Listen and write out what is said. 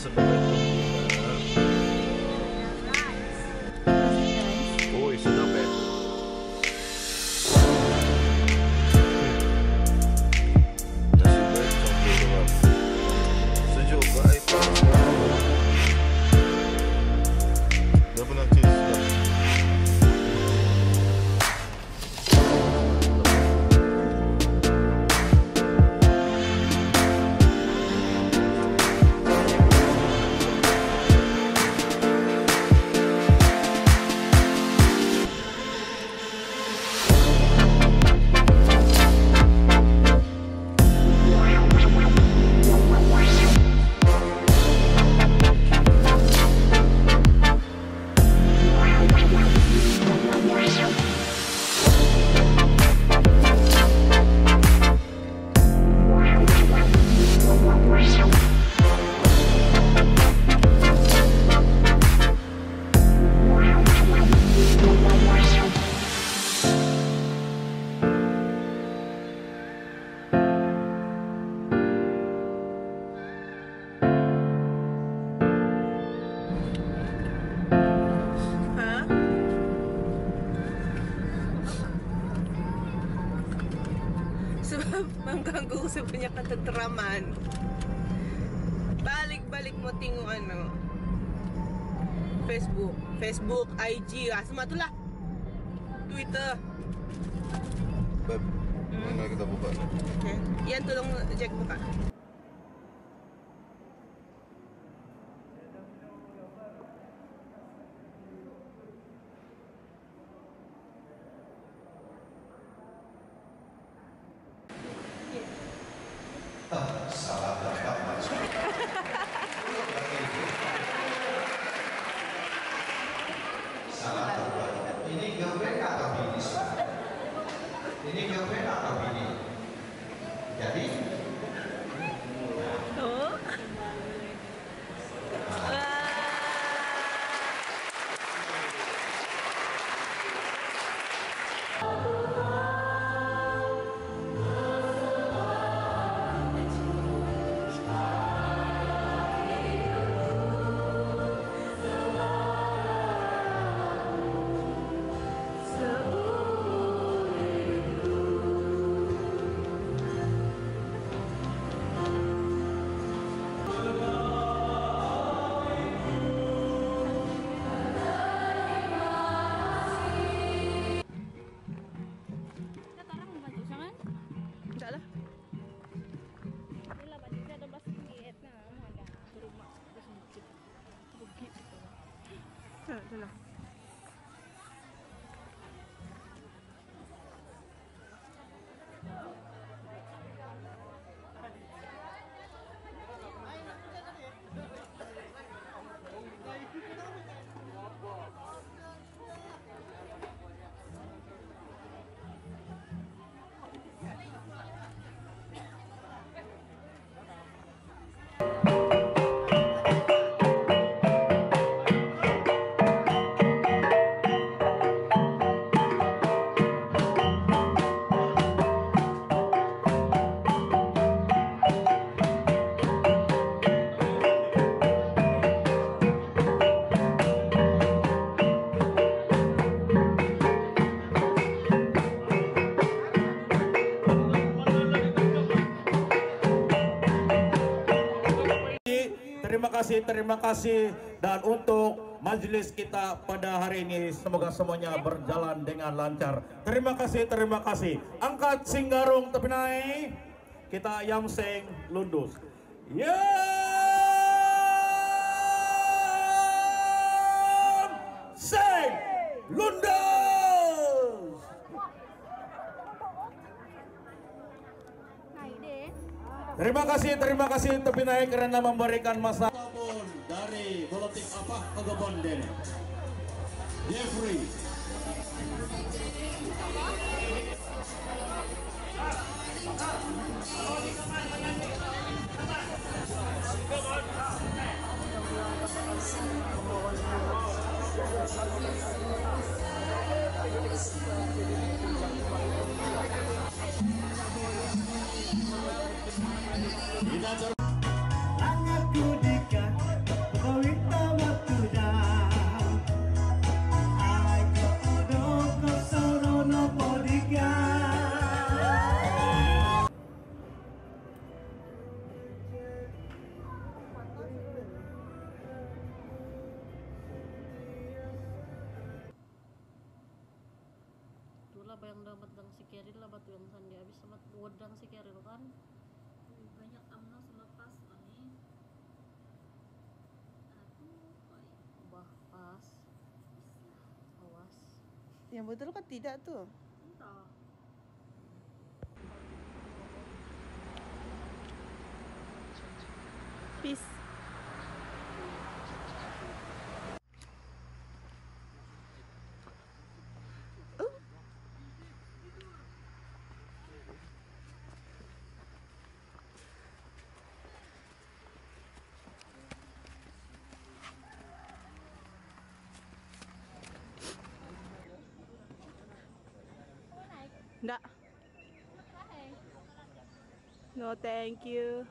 Oi, sedap Nasi goreng campur dengan sejuk ke air panas. Dah pernah taste sedap. Sebab mengganggu saya punya ketenteraman. Balik-balik mau tengok Facebook, IG lah, semua tu lah. Twitter. Beb, mana kita buka ni? Ian tolong Jack buka. Salah dapat macam salah dapat. Ini girlfriend atau bini? Ini girlfriend atau bini? Jadi Itulah. Terima kasih dan untuk majelis kita pada hari ini semoga semuanya berjalan dengan lancar. Terima kasih. Angkat singgarung tepi naik. Kita yamseng lundus. Yamseng lundus. Terima kasih tepi naik karena memberikan masa dari politik apa Ogobonden. Jeffrey. Kita si Keril lah batu yang sandi habis sama wedang si Keril kan. Banyak amno selepas ini. Bah pas. Awas. Yang betul kan tidak tuh? Entah. Peace. Enggak. No, thank you.